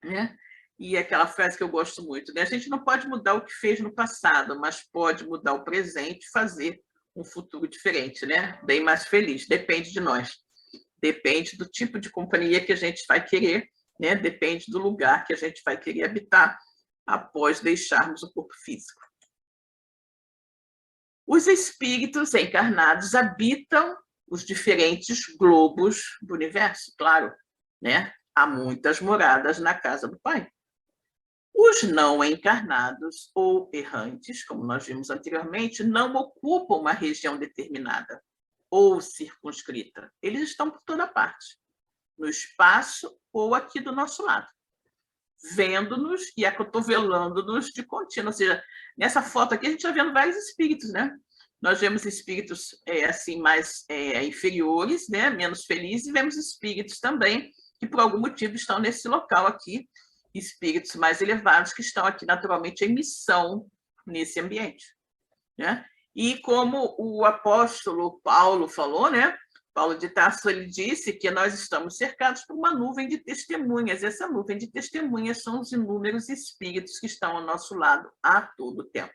né? E aquela frase que eu gosto muito, né? A gente não pode mudar o que fez no passado, mas pode mudar o presente e fazer um futuro diferente, né? Bem mais feliz. Depende de nós. Depende do tipo de companhia que a gente vai querer, né? Depende do lugar que a gente vai querer habitar após deixarmos o corpo físico. Os espíritos encarnados habitam os diferentes globos do universo, claro, né? Há muitas moradas na casa do Pai. Os não encarnados ou errantes, como nós vimos anteriormente, não ocupam uma região determinada ou circunscrita. Eles estão por toda parte, no espaço ou aqui do nosso lado, vendo-nos e acotovelando-nos de contínuo. Ou seja, nessa foto aqui a gente está vendo vários espíritos, né? Nós vemos espíritos assim mais inferiores, né? Menos felizes, e vemos espíritos também que por algum motivo estão nesse local aqui, espíritos mais elevados que estão aqui naturalmente em missão nesse ambiente, né? E como o apóstolo Paulo falou, né? Paulo de Tarso, ele disse que nós estamos cercados por uma nuvem de testemunhas. Essa nuvem de testemunhas são os inúmeros espíritos que estão ao nosso lado a todo tempo.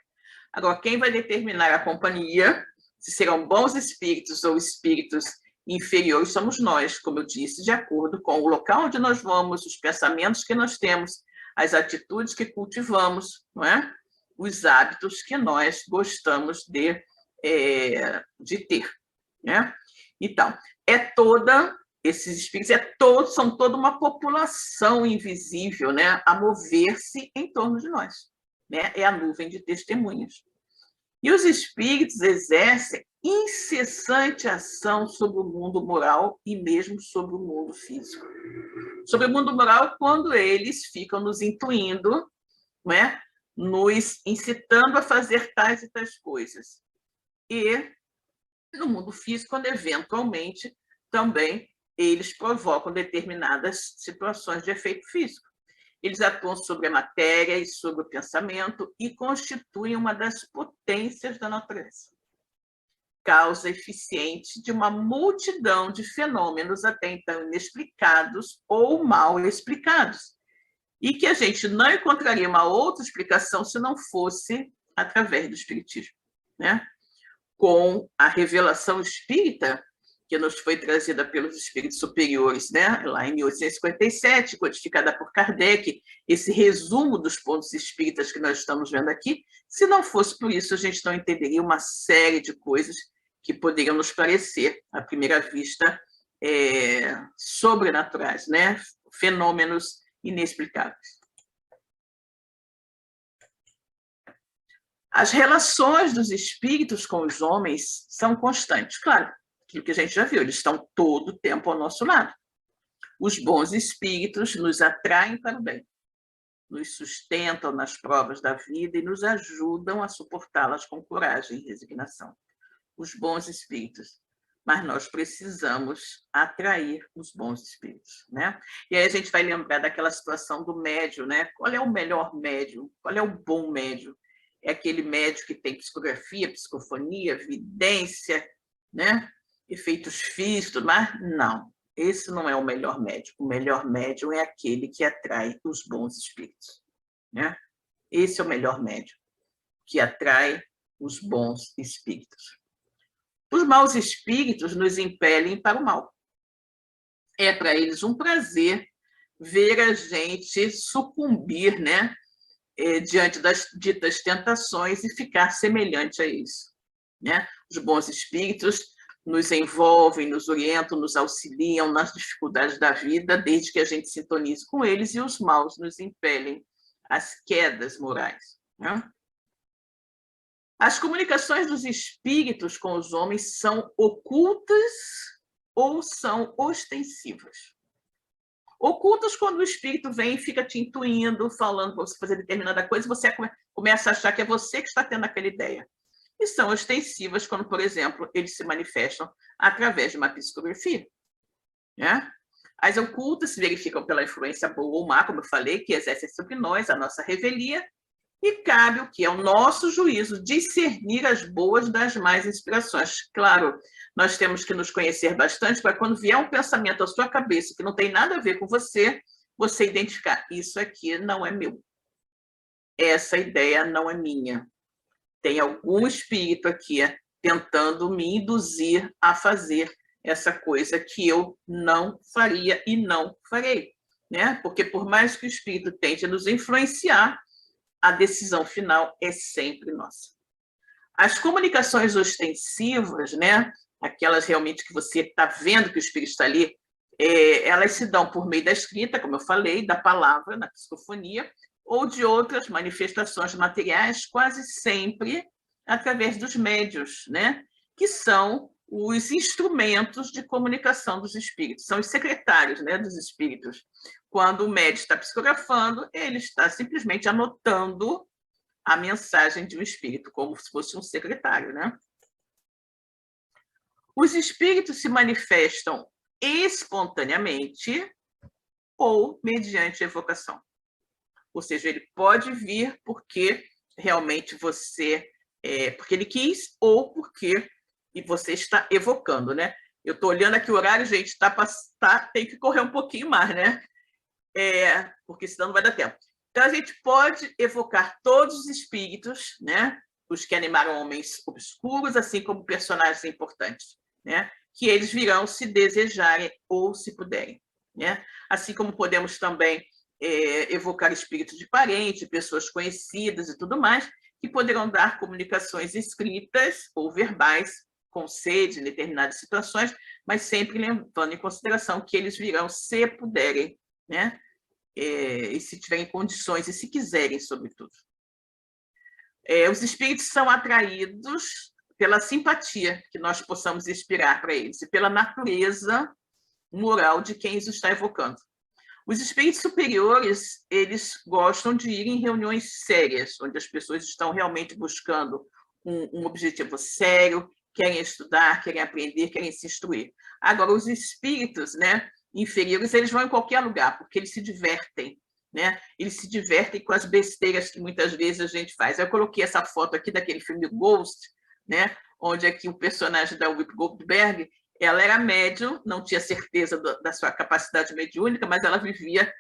Agora, quem vai determinar a companhia, se serão bons espíritos ou espíritos inferiores, somos nós, como eu disse, de acordo com o local onde nós vamos, os pensamentos que nós temos, as atitudes que cultivamos, não é? Os hábitos que nós gostamos de ter, né? Então, esses espíritos são toda uma população invisível, né, a mover-se em torno de nós, né? É a nuvem de testemunhas. E os espíritos exercem incessante ação sobre o mundo moral e mesmo sobre o mundo físico. Sobre o mundo moral, quando eles ficam nos intuindo, não é? Nos incitando a fazer tais e tais coisas. E no mundo físico, quando eventualmente também eles provocam determinadas situações de efeito físico. Eles atuam sobre a matéria e sobre o pensamento e constituem uma das potências da natureza. Causa eficiente de uma multidão de fenômenos até então inexplicados ou mal explicados, e que a gente não encontraria uma outra explicação se não fosse através do espiritismo, né? Com a revelação espírita, que nos foi trazida pelos espíritos superiores, né? Lá em 1857, codificada por Kardec, esse resumo dos pontos espíritas que nós estamos vendo aqui, se não fosse por isso, a gente não entenderia uma série de coisas que poderiam nos parecer, à primeira vista, sobrenaturais, né? Fenômenos inexplicáveis. As relações dos espíritos com os homens são constantes, claro, aquilo que a gente já viu, eles estão todo o tempo ao nosso lado. Os bons espíritos nos atraem para o bem, nos sustentam nas provas da vida e nos ajudam a suportá-las com coragem e resignação. Os bons espíritos. Mas nós precisamos atrair os bons espíritos, né? E aí a gente vai lembrar daquela situação do médium, né? Qual é o melhor médium? Qual é o bom médium? É aquele médium que tem psicografia, psicofonia, vidência, né? Efeitos físicos, mas não, esse não é o melhor médium. O melhor médium é aquele que atrai os bons espíritos, né? Esse é o melhor médium, que atrai os bons espíritos. Os maus espíritos nos impelem para o mal. É para eles um prazer ver a gente sucumbir, né? Diante das ditas tentações e ficar semelhante a isso, né? Os bons espíritos nos envolvem, nos orientam, nos auxiliam nas dificuldades da vida, desde que a gente sintonize com eles, e os maus nos impelem às quedas morais, né? As comunicações dos espíritos com os homens são ocultas ou são ostensivas. Ocultas quando o espírito vem e fica te intuindo, falando para você fazer determinada coisa, e você começa a achar que é você que está tendo aquela ideia. E são ostensivas quando, por exemplo, eles se manifestam através de uma psicografia. Né? As ocultas se verificam pela influência boa ou má, como eu falei, que exerce sobre nós a nossa revelia, e cabe o que é o nosso juízo discernir as boas das más inspirações. Claro, nós temos que nos conhecer bastante para quando vier um pensamento à sua cabeça que não tem nada a ver com você, você identificar, isso aqui não é meu. Essa ideia não é minha. Tem algum espírito aqui tentando me induzir a fazer essa coisa que eu não faria e não farei. Né? Porque por mais que o espírito tente nos influenciar, a decisão final é sempre nossa. As comunicações ostensivas, né, aquelas realmente que você está vendo que o espírito está ali, elas se dão por meio da escrita, como eu falei, da palavra, na psicofonia, ou de outras manifestações materiais, quase sempre através dos médiuns, né, que são os instrumentos de comunicação dos espíritos, são os secretários, né, dos espíritos. Quando o médium está psicografando, ele está simplesmente anotando a mensagem de um espírito, como se fosse um secretário, né? Os espíritos se manifestam espontaneamente ou mediante evocação. Ou seja, ele pode vir porque realmente você... porque ele quis ou porque você está evocando, né? Eu estou olhando aqui o horário, gente, tem que correr um pouquinho mais, né? Porque senão não vai dar tempo. Então, a gente pode evocar todos os espíritos, né? Os que animaram homens obscuros, assim como personagens importantes, né? Que eles virão se desejarem ou se puderem. Né? Assim como podemos também evocar espíritos de parentes, pessoas conhecidas e tudo mais, que poderão dar comunicações escritas ou verbais, com sede em determinadas situações, mas sempre levando em consideração que eles virão se puderem, né? E se tiverem condições, e se quiserem, sobretudo. Os espíritos são atraídos pela simpatia que nós possamos inspirar para eles, e pela natureza moral de quem os está evocando. Os espíritos superiores, eles gostam de ir em reuniões sérias, onde as pessoas estão realmente buscando um objetivo sério, querem estudar, querem aprender, querem se instruir. Agora, os espíritos, né, inferiores, eles vão em qualquer lugar, porque eles se divertem, né? Eles se divertem com as besteiras que muitas vezes a gente faz. Eu coloquei essa foto aqui daquele filme Ghost, né? Onde aqui o personagem da Whoopi Goldberg, ela era médium, não tinha certeza da sua capacidade mediúnica, mas ela vivia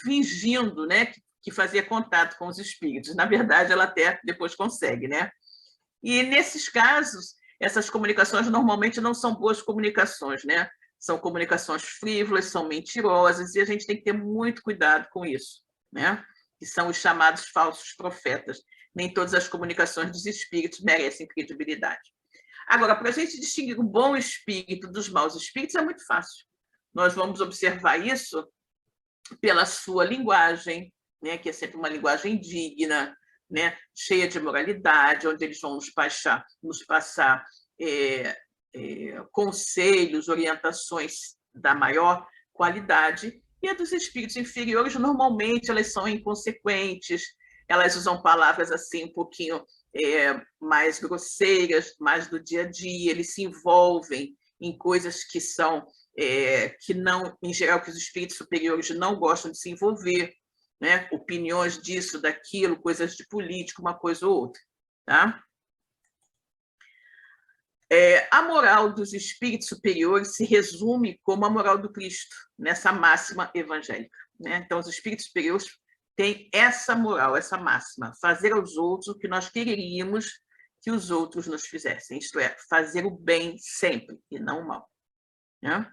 fingindo, né, que fazia contato com os espíritos. Na verdade, ela até depois consegue, né? E nesses casos, essas comunicações normalmente não são boas comunicações, né? São comunicações frívolas, são mentirosas, e a gente tem que ter muito cuidado com isso, né? Que são os chamados falsos profetas. Nem todas as comunicações dos espíritos merecem credibilidade. Agora, para a gente distinguir o bom espírito dos maus espíritos é muito fácil. Nós vamos observar isso pela sua linguagem, né? Que é sempre uma linguagem digna, né? Cheia de moralidade, onde eles vão nos passar conselhos, orientações da maior qualidade, e a dos espíritos inferiores, normalmente, elas são inconsequentes, elas usam palavras assim um pouquinho mais grosseiras, mais do dia a dia, eles se envolvem em coisas que são, que não, em geral, que os espíritos superiores não gostam de se envolver, né? Opiniões disso, daquilo, coisas de política, uma coisa ou outra. Tá? A moral dos espíritos superiores se resume como a moral do Cristo, nessa máxima evangélica. Né? Então, os espíritos superiores têm essa moral, essa máxima, fazer aos outros o que nós quereríamos que os outros nos fizessem, isto é, fazer o bem sempre e não o mal. Né?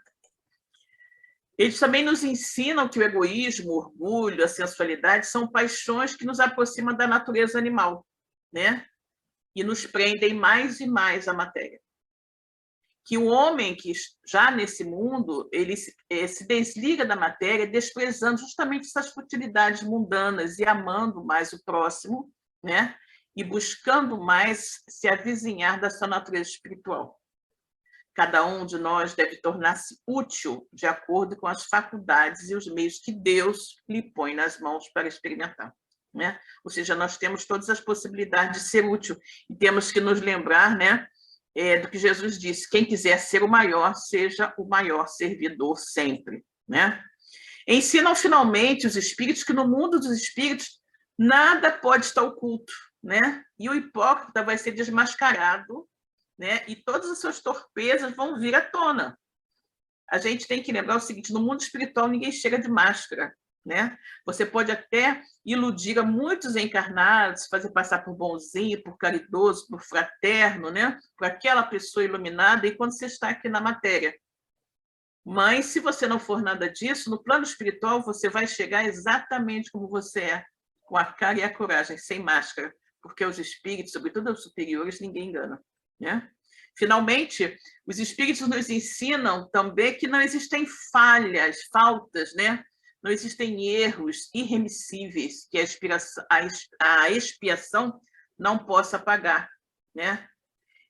Eles também nos ensinam que o egoísmo, o orgulho, a sensualidade são paixões que nos aproximam da natureza animal, né? E nos prendem mais e mais à matéria. Que o homem que já nesse mundo, ele se desliga da matéria, desprezando justamente essas futilidades mundanas e amando mais o próximo, né? E buscando mais se avizinhar da sua natureza espiritual. Cada um de nós deve tornar-se útil de acordo com as faculdades e os meios que Deus lhe põe nas mãos para experimentar, né? Ou seja, nós temos todas as possibilidades de ser útil e temos que nos lembrar, né, do que Jesus disse: quem quiser ser o maior, seja o maior servidor sempre, né? Ensinam finalmente os espíritos que no mundo dos espíritos nada pode estar oculto, né? E o hipócrita vai ser desmascarado, né? E todas as suas torpezas vão vir à tona. A gente tem que lembrar o seguinte: no mundo espiritual ninguém chega de máscara, né? Você pode até iludir a muitos encarnados, fazer passar por bonzinho, por caridoso, por fraterno, né? Por aquela pessoa iluminada, enquanto você está aqui na matéria. Mas, se você não for nada disso, no plano espiritual você vai chegar exatamente como você é, com a cara e a coragem, sem máscara, porque os espíritos, sobretudo os superiores, ninguém engana, né? Finalmente, os espíritos nos ensinam também que não existem faltas, né? Não existem erros irremissíveis que a expiação não possa apagar, né?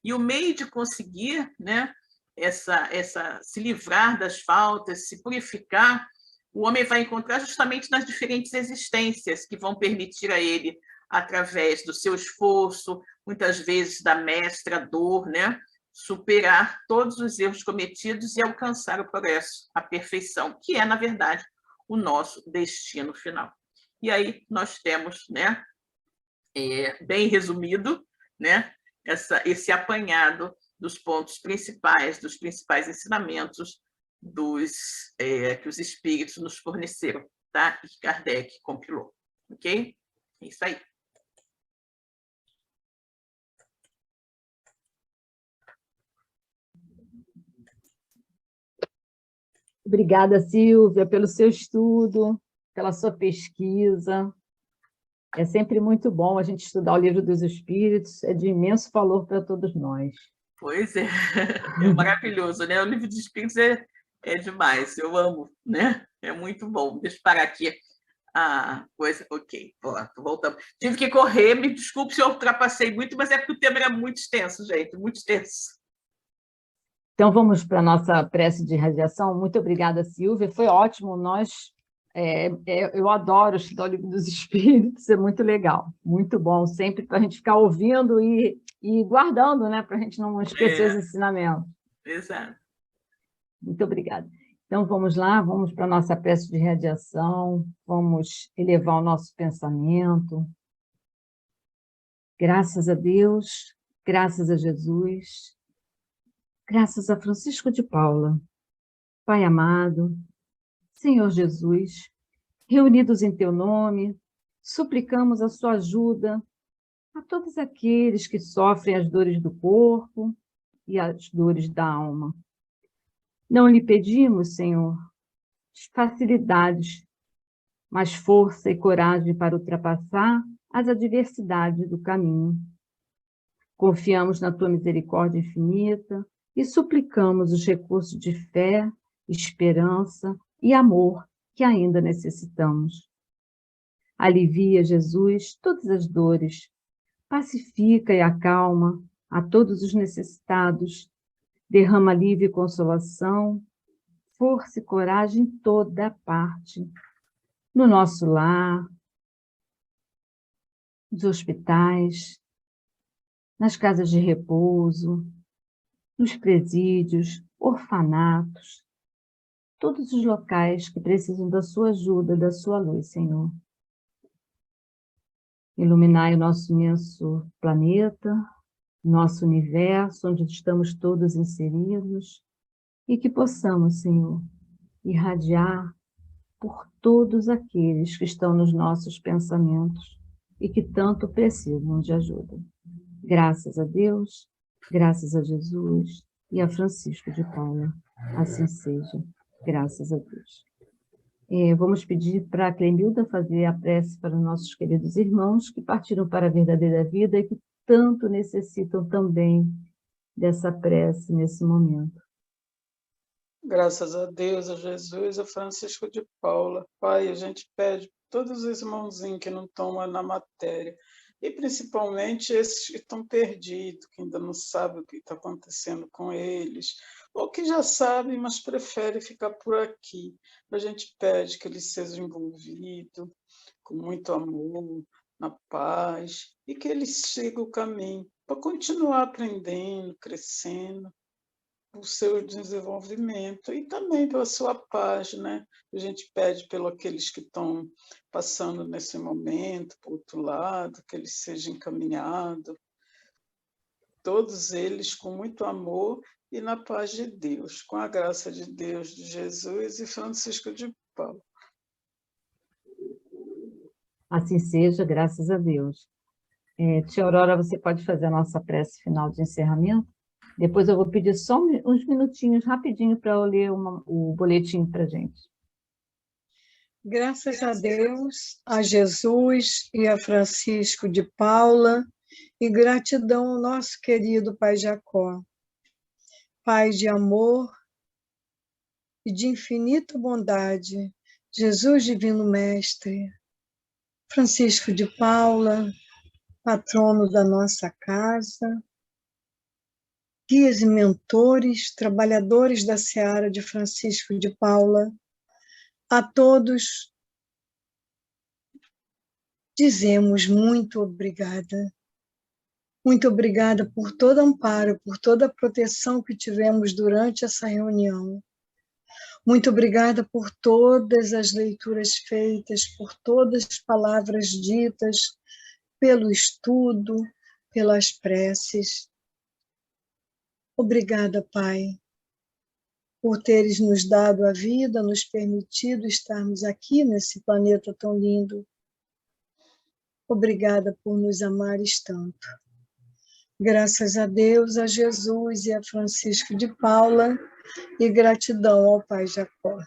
E o meio de conseguir, né, se livrar das faltas, se purificar, o homem vai encontrar justamente nas diferentes existências que vão permitir a ele, através do seu esforço, muitas vezes da mestra dor, né, superar todos os erros cometidos e alcançar o progresso, a perfeição, que é, na verdade, o nosso destino final. E aí nós temos, né, bem resumido, né, esse apanhado dos pontos principais, dos principais ensinamentos que os espíritos nos forneceram, tá? E que Kardec compilou, ok? É isso aí. Obrigada, Silvia, pelo seu estudo, pela sua pesquisa. É sempre muito bom a gente estudar o Livro dos Espíritos, é de imenso valor para todos nós. Pois é, é maravilhoso, né? O Livro dos Espíritos é demais, eu amo, né? É muito bom. Deixa eu parar aqui a coisa. Ok, pronto, voltamos. Tive que correr, me desculpe se eu ultrapassei muito, mas é porque o tema era muito extenso, gente, muito extenso. Então, vamos para a nossa prece de irradiação. Muito obrigada, Silvia. Foi ótimo. Eu adoro estudar o Livro dos Espíritos, é muito legal, muito bom, sempre para a gente ficar ouvindo e guardando, né, para a gente não esquecer os ensinamentos. Exato. Muito obrigada. Então, vamos lá, vamos para a nossa prece de irradiação, vamos elevar o nosso pensamento. Graças a Deus, graças a Jesus, graças a Francisco de Paula, Pai amado, Senhor Jesus, reunidos em teu nome, suplicamos a sua ajuda a todos aqueles que sofrem as dores do corpo e as dores da alma. Não lhe pedimos, Senhor, facilidades, mas força e coragem para ultrapassar as adversidades do caminho. Confiamos na tua misericórdia infinita e suplicamos os recursos de fé, esperança e amor que ainda necessitamos. Alivia, Jesus, todas as dores, pacifica e acalma a todos os necessitados, derrama alívio e consolação, força e coragem em toda parte, no nosso lar, nos hospitais, nas casas de repouso, nos presídios, orfanatos, todos os locais que precisam da sua ajuda, da sua luz, Senhor. Iluminai o nosso imenso planeta, nosso universo, onde estamos todos inseridos, e que possamos, Senhor, irradiar por todos aqueles que estão nos nossos pensamentos e que tanto precisam de ajuda. Graças a Deus, graças a Jesus e a Francisco de Paula. Assim seja, graças a Deus. Vamos pedir para a Clemilda fazer a prece para os nossos queridos irmãos que partiram para a verdadeira vida e que tanto necessitam também dessa prece nesse momento. Graças a Deus, a Jesus, a Francisco de Paula. Pai, a gente pede todos os irmãozinhos que não estão lá na matéria, e principalmente esses que estão perdidos, que ainda não sabem o que está acontecendo com eles, ou que já sabem, mas preferem ficar por aqui. A gente pede que eles sejam envolvidos com muito amor, na paz, e que eles sigam o caminho para continuar aprendendo, crescendo, o seu desenvolvimento e também pela sua paz, né? A gente pede pelos aqueles que estão passando nesse momento, por outro lado, que eles sejam encaminhados, todos eles com muito amor e na paz de Deus, com a graça de Deus, de Jesus e Francisco de Paulo. Assim seja, graças a Deus. Tia Aurora, você pode fazer a nossa prece final de encerramento? Depois eu vou pedir só uns minutinhos, rapidinho, para eu ler o boletim para a gente. Graças a Deus, a Jesus e a Francisco de Paula, e gratidão ao nosso querido Pai Jacó, Pai de amor e de infinita bondade, Jesus Divino Mestre, Francisco de Paula, patrono da nossa casa, guias e mentores, trabalhadores da seara de Francisco de Paula, a todos dizemos muito obrigada. Muito obrigada por todo amparo, por toda a proteção que tivemos durante essa reunião. Muito obrigada por todas as leituras feitas, por todas as palavras ditas, pelo estudo, pelas preces. Obrigada, Pai, por teres nos dado a vida, nos permitido estarmos aqui nesse planeta tão lindo. Obrigada por nos amares tanto. Graças a Deus, a Jesus e a Francisco de Paula, e gratidão ao Pai Jacó.